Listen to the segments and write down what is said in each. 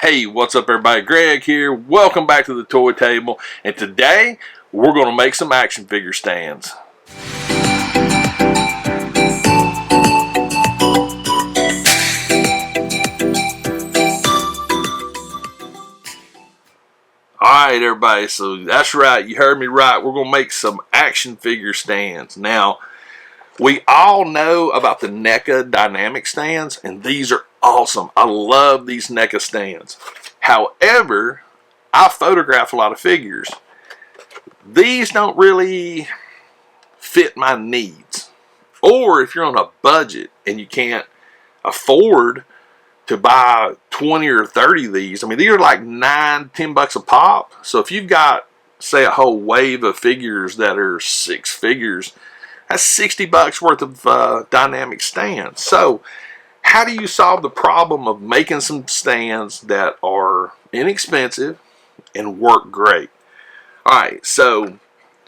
Hey, what's up everybody? Greg here. Welcome back to the toy table. And today, we're going to make some action figure stands. Alright everybody, so that's right, you heard me right. We're going to make some action figure stands. Now, we all know about the NECA dynamic stands, and these are awesome. I love these NECA stands. However, I photograph a lot of figures. These don't really fit my needs. Or if you're on a budget and you can't afford to buy 20 or 30 of these, I mean, these are like $9-10 a pop. So if you've got, say, a whole wave of figures that are 6 figures, that's $60 worth of dynamic stands. So how do you solve the problem of making some stands that are inexpensive and work great? Alright, so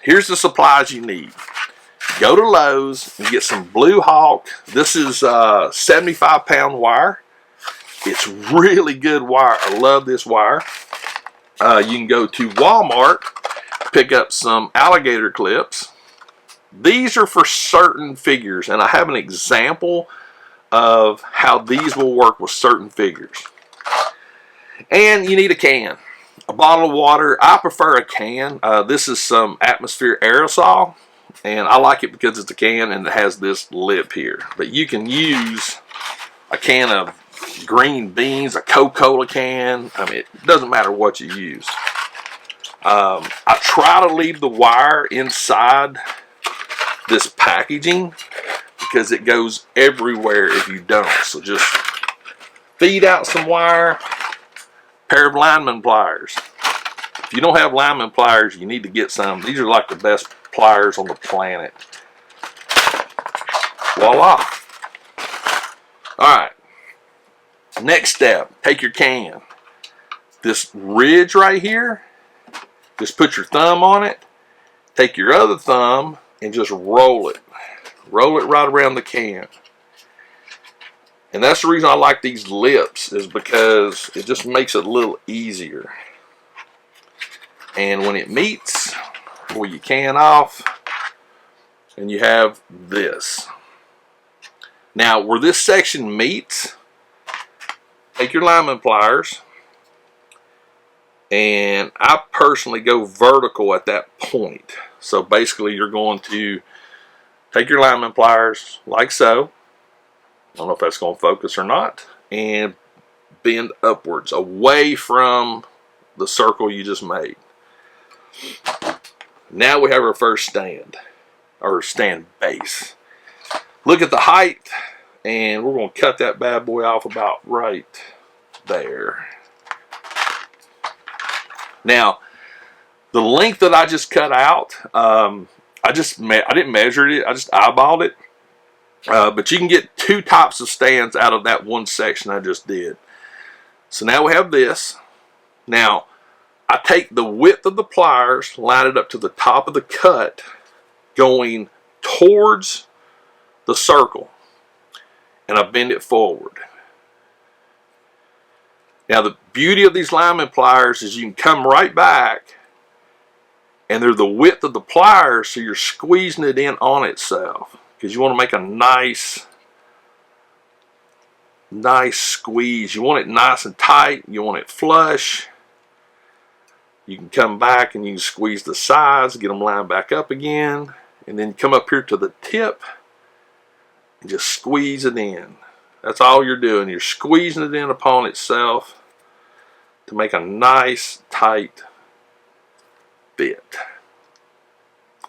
here's the supplies you need. Go to Lowe's and get some Blue Hawk. This is 75-pound wire. It's really good wire. I love this wire. You can go to Walmart, pick up some Alligator Clips. These are for certain figures, and I have an example of how these will work with certain figures. And you need a can, a bottle of water. I prefer a can. This is some atmosphere aerosol, and I like it because it's a can and it has this lip here. But you can use a can of green beans, a Coca-Cola can. I mean, it doesn't matter what you use. I try to leave the wire inside this packaging because it goes everywhere if you don't. So just feed out some wire, pair of lineman pliers. If you don't have lineman pliers, you need to get some. These are like the best pliers on the planet. Voila. Alright. Next step, take your can. This ridge right here, just put your thumb on it. Take your other thumb and just roll it. Roll it right around the can. And that's the reason I like these lips, is because it just makes it a little easier. And when it meets, pull your can off, and you have this. Now, where this section meets, take your lineman pliers, and I personally go vertical at that point. So basically you're going to take your lineman pliers like so. I don't know if that's going to focus or not. And bend upwards away from the circle you just made. Now we have our first stand, or stand base. Look at the height, and we're going to cut that bad boy off about right there. Now, the length that I just cut out, I didn't measure it, I just eyeballed it. But you can get 2 types of stands out of that one section I just did. So now we have this. Now, I take the width of the pliers, line it up to the top of the cut, going towards the circle, and I bend it forward. Now, the beauty of these lineman pliers is you can come right back, and they're the width of the pliers, so you're squeezing it in on itself, because you want to make a nice squeeze. You want it nice and tight. You want it flush. You can come back and you can squeeze the sides, get them lined back up again, and then come up here to the tip and just squeeze it in. That's all you're doing. You're squeezing it in upon itself to make a nice tight fit.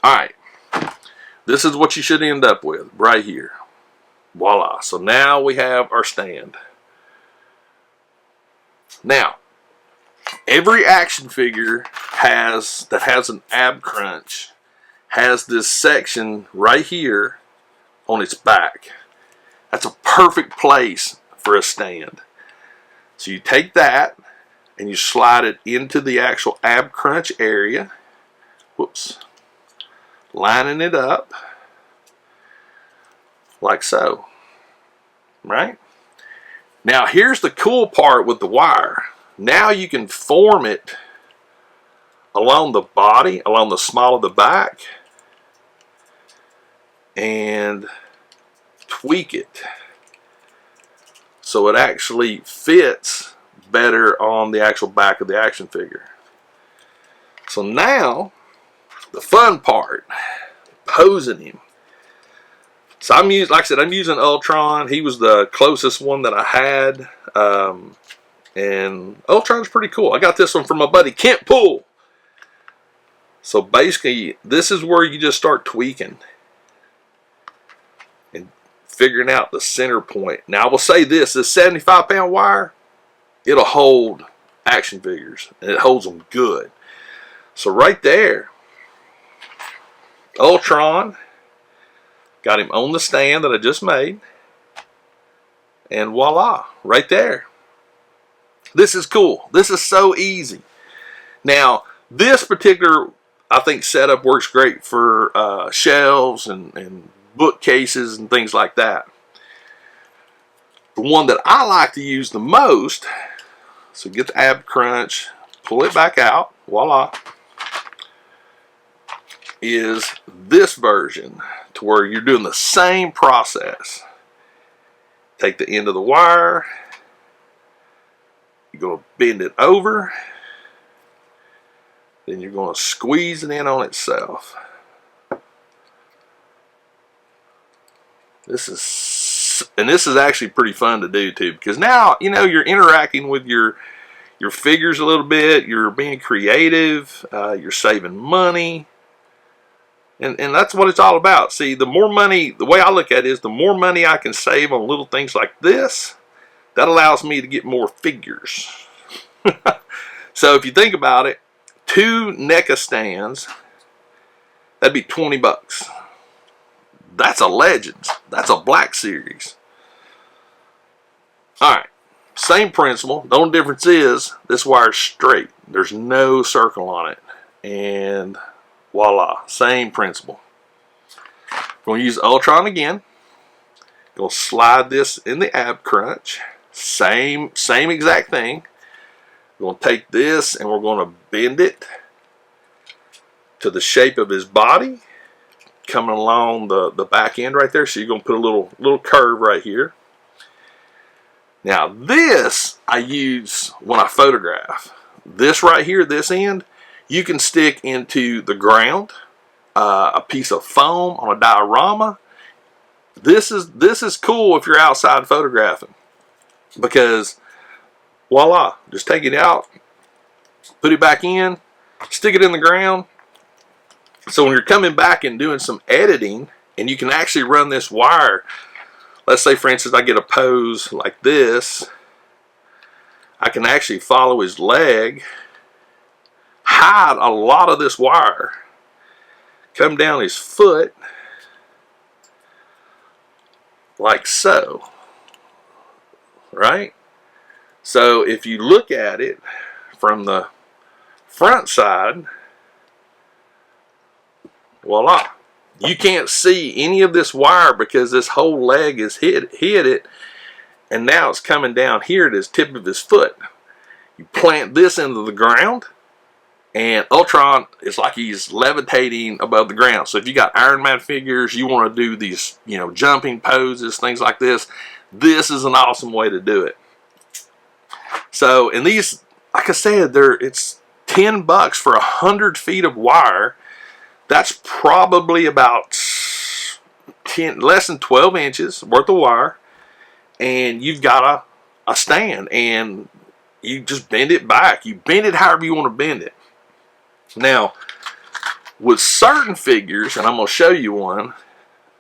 Alright, this is what you should end up with right here. Voila. So now we have our stand. Now, every action figure that has an ab crunch has this section right here on its back. That's a perfect place for a stand. So you take that and you slide it into the actual ab crunch area. Whoops. Lining it up like so. Right? Now here's the cool part with the wire. Now you can form it along the body, along the small of the back, and tweak it so it actually fits better on the actual back of the action figure. So now, the fun part, posing him. So I'm using, like I said, I'm using Ultron. He was the closest one that I had, and Ultron's pretty cool. I got this one from my buddy Kent Poole. So basically, this is where you just start tweaking and figuring out the center point. Now I will say this 75-pound wire, it'll hold action figures, and it holds them good. So right there, Ultron, got him on the stand that I just made, and voila, right there. This is cool. This is so easy. Now, this particular, I think, setup works great for shelves and bookcases and things like that. The one that I like to use the most, so get the ab crunch, pull it back out, voila, is this version, to where you're doing the same process. Take the end of the wire, you're going to bend it over, then you're going to squeeze it in on itself. This is actually pretty fun to do too, because now, you know, you're interacting with your figures a little bit, you're being creative, you're saving money. And that's what it's all about. See, the more money, the way I look at it is, the more money I can save on little things like this, that allows me to get more figures. So if you think about it, 2 NECA stands, that'd be 20 bucks. That's a Legends. That's a Black Series. Alright, same principle. The only difference is, this wire's straight. There's no circle on it. And voila, same principle. Going to use Ultron again. Going to slide this in the ab crunch. Same exact thing. We're going to take this and we're going to bend it to the shape of his body, coming along the back end right there. So you're going to put a little curve right here. Now this I use when I photograph. This right here, this end, you can stick into the ground, a piece of foam on a diorama. This is cool if you're outside photographing, because voila, just take it out, put it back in, stick it in the ground. So when you're coming back and doing some editing, and you can actually run this wire, let's say for instance I get a pose like this, I can actually follow his leg, hide a lot of this wire, come down his foot like so, right? So if you look at it from the front side, voila, you can't see any of this wire because this whole leg is hit it, and now it's coming down here at his tip of his foot. You plant this into the ground, and Ultron is like he's levitating above the ground. So if you got Iron Man figures, you want to do these, you know, jumping poses, things like this, this is an awesome way to do it. So, and these, like I said, it's 10 bucks for 100 feet of wire. That's probably about less than 12 inches worth of wire, and you've got a stand, and you just bend it back. You bend it however you want to bend it. Now, with certain figures, and I'm going to show you one,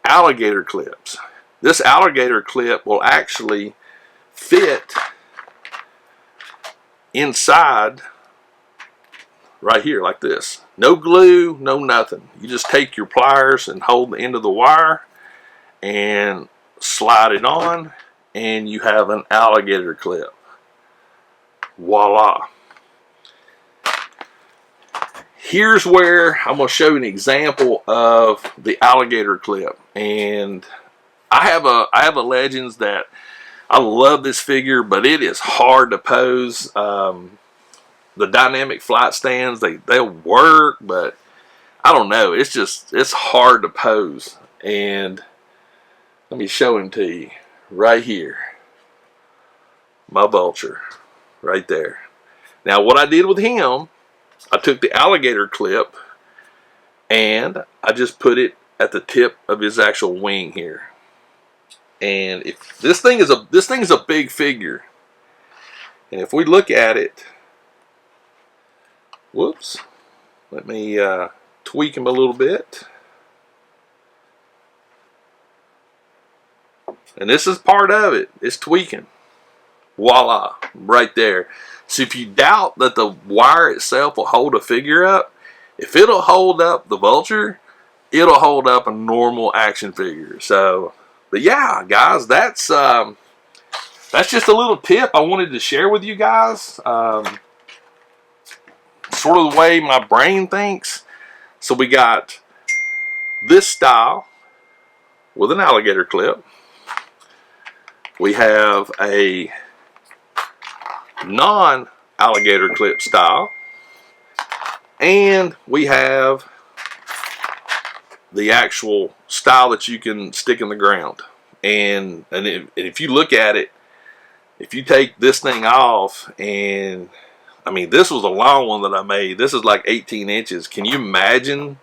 alligator clips. This alligator clip will actually fit inside right here like this. No glue, no nothing. You just take your pliers and hold the end of the wire and slide it on, and you have an alligator clip. Voila. Here's where I'm going to show you an example of the alligator clip. And I have a Legends that I love this figure, but it is hard to pose. The dynamic flight stands, they'll work, but I don't know. It's hard to pose. And let me show him to you right here. My vulture right there. Now what I did with him, I took the alligator clip and I just put it at the tip of his actual wing here. And if this thing is a big figure. And if we look at it, whoops, let me tweak him a little bit. And this is part of it. It's tweaking. Voila, right there. So if you doubt that the wire itself will hold a figure up, if it'll hold up the vulture, it'll hold up a normal action figure. So, but yeah, guys, that's just a little tip I wanted to share with you guys. Sort of the way my brain thinks. So we got this style with an alligator clip. We have a non-alligator clip style, and we have the actual style that you can stick in the ground. And if you look at it, if you take this thing off, and I mean, this was a long one that I made. This is like 18 inches. Can you imagine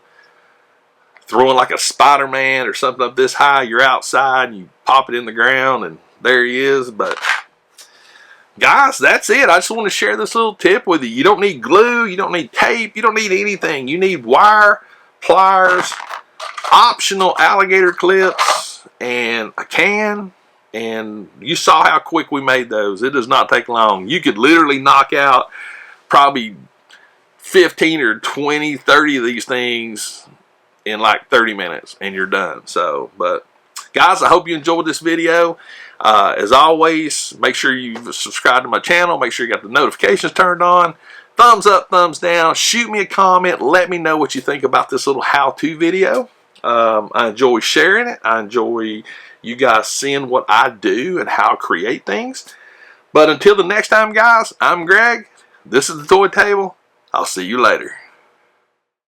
throwing like a Spider-Man or something up this high? You're outside and you pop it in the ground and there he is. But guys, that's it. I just want to share this little tip with you. You don't need glue, you don't need tape, you don't need anything. You need wire, pliers, optional alligator clips, and a can. And you saw how quick we made those. It does not take long. You could literally knock out probably 15 or 20, 30 of these things in like 30 minutes and you're done. So, but guys, I hope you enjoyed this video. As always, make sure you subscribe to my channel. Make sure you got the notifications turned on. Thumbs up, thumbs down. Shoot me a comment. Let me know what you think about this little how-to video. I enjoy sharing it. I enjoy you guys seeing what I do and how I create things. But until the next time, guys, I'm Greg. This is the Toy Table. I'll see you later.